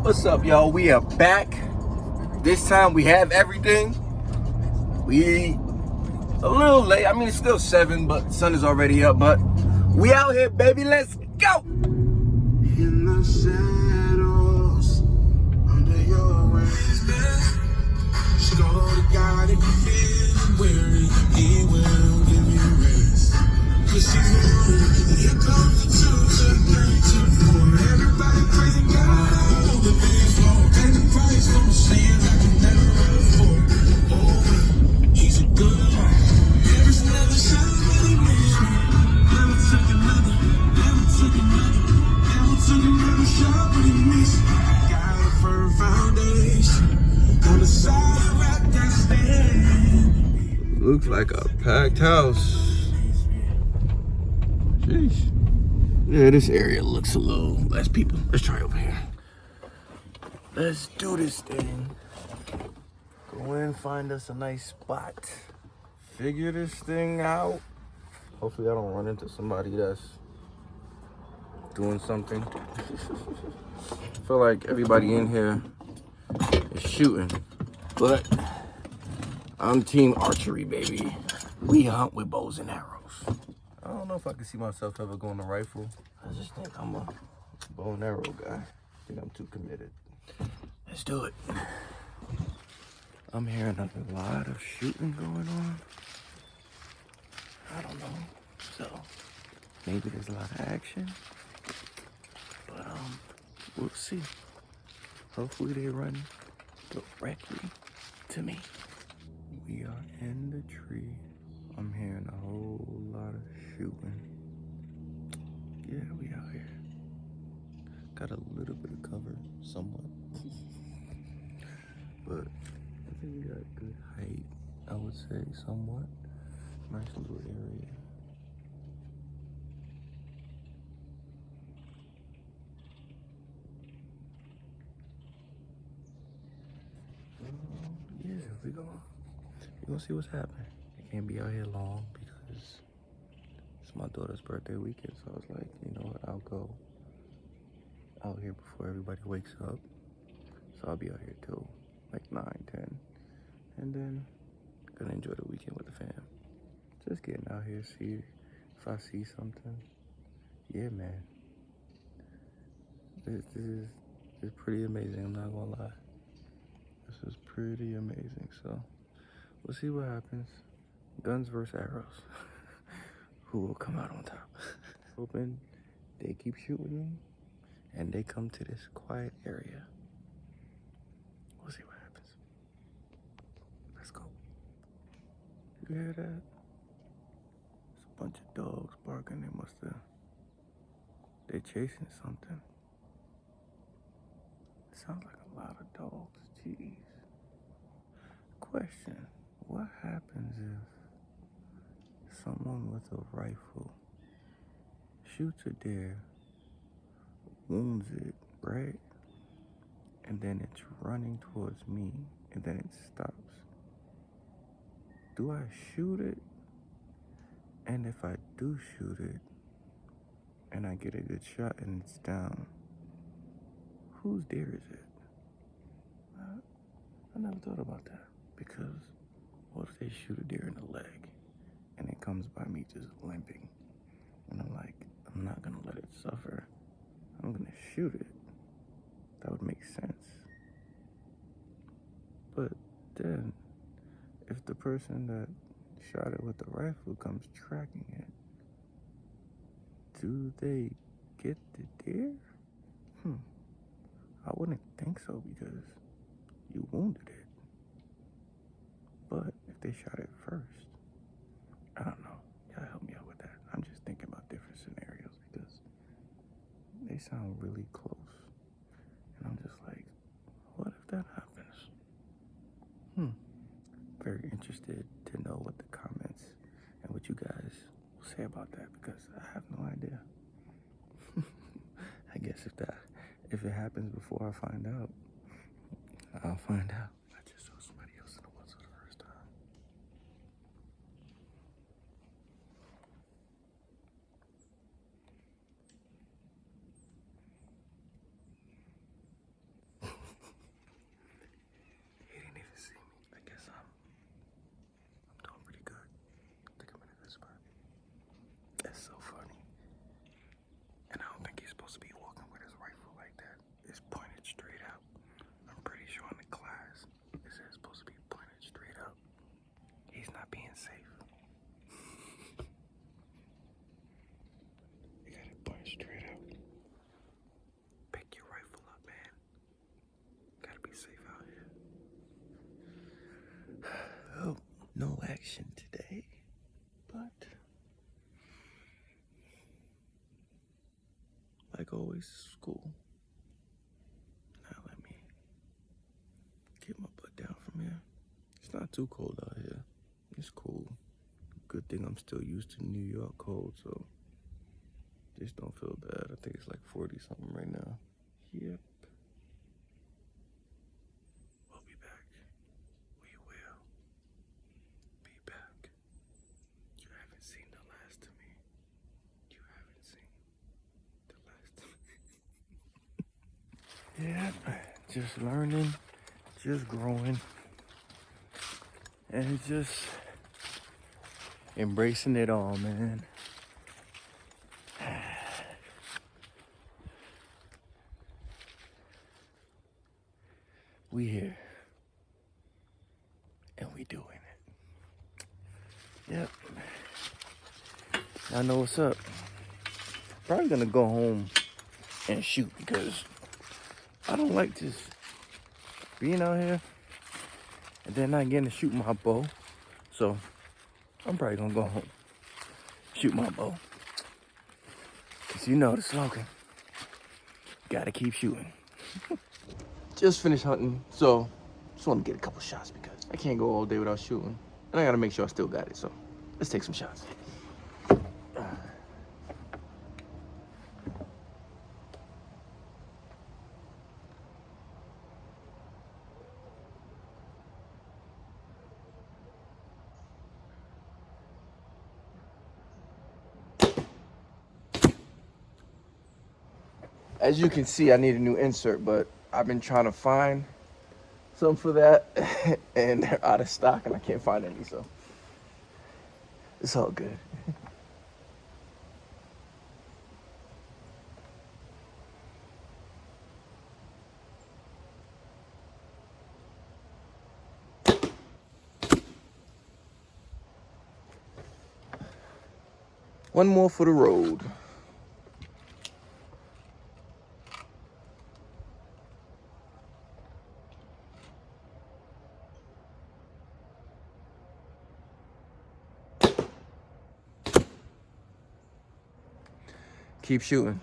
What's up, y'all? We are back. This time we have everything. We a little late. I mean, it's still 7, but sun is already up. But we out here, baby. Let's go. In the shadows, under your wings, show the God if you feel weary, He will give you rest. 'Cause He's moving. Here comes the 2, the 3, 2, 4. Everybody praising God. All the things won't pay the price for sins I can never afford. Oh, He's a good Lord. Every another shot that He missed me. Never took another. Never took another. Never took another shot, but He missed me. Got a firm foundation. On the side of rock that stand. Looks like a packed house. Jeez. Yeah, this area looks a little less people. Let's try over here. Let's do this thing. Go in, find us a nice spot. Figure this thing out. Hopefully I don't run into somebody that's doing something. I feel like everybody in here is shooting, but I'm team archery, baby. We hunt with bows and arrows. I don't know if I can see myself ever going to rifle. I just think I'm a bow and arrow guy. I think I'm too committed. Let's do it. I'm hearing a lot of shooting going on. I don't know. So maybe there's a lot of action. But we'll see. Hopefully they run directly to me. We are in the tree. I'm hearing a whole lot of shooting. Yeah, we out here. Got a little bit of cover, somewhat. But I think we got good height, I would say, somewhat. Nice little area. Yeah, we're gonna see what's happening. I can't be out here long because it's my daughter's birthday weekend, so I was like, you know what, I'll go out here before everybody wakes up. So I'll be out here till like 9, 10, and then gonna enjoy the weekend with the fam. Just getting out here, see if I see something. Yeah, man. This is pretty amazing, I'm not gonna lie. This is pretty amazing, so we'll see what happens. Guns versus arrows. Who will come out on top? Hoping they keep shooting me and they come to this quiet area. We'll see what happens. Let's go. You hear that? There's a bunch of dogs barking. They're chasing something. It sounds like a lot of dogs. Jeez. Question, what happens if someone with a rifle shoots a deer, wounds it, right? And then it's running towards me, and then it stops. Do I shoot it? And if I do shoot it, and I get a good shot and it's down, whose deer is it? I never thought about that, because what if they shoot a deer in the leg, and it comes by me just limping, and I'm like, I'm not gonna let it suffer. I'm gonna shoot it. That would make sense. But then, if the person that shot it with the rifle comes tracking it, do they get the deer? I wouldn't think so, because you wounded it. But if they shot it first, I don't know. Y'all help me out with that. I'm just thinking about different scenarios because they sound really close. And I'm just like, what if that happens? Very interested to know what the comments and what you guys will say about that, because I have no idea. I guess if it happens before I find out, I'll find out. I just saw somebody else in the woods for the first time. action today, but like always, it's cool. Now let me get my butt down from here. It's not too cold out here. It's cool. Good thing I'm still used to New York cold, so just don't feel bad. I think it's like 40 something right now. Yep. We'll be back. We will be back. You haven't seen the last of me. You haven't seen the last of me. Yeah, just learning, just growing, and just embracing it all, man. We here, and we doing it. Yep. I know what's up. Probably gonna go home and shoot because I don't like just being out here and then not getting to shoot my bow. So I'm probably gonna go home, shoot my bow. Cause you know the slogan, gotta keep shooting. Just finished hunting, so just want to get a couple shots because I can't go all day without shooting. And I gotta make sure I still got it, so let's take some shots. As you can see, I need a new insert, but I've been trying to find some for that, and they're out of stock, and I can't find any, so it's all good. One more for the road. Keep shooting.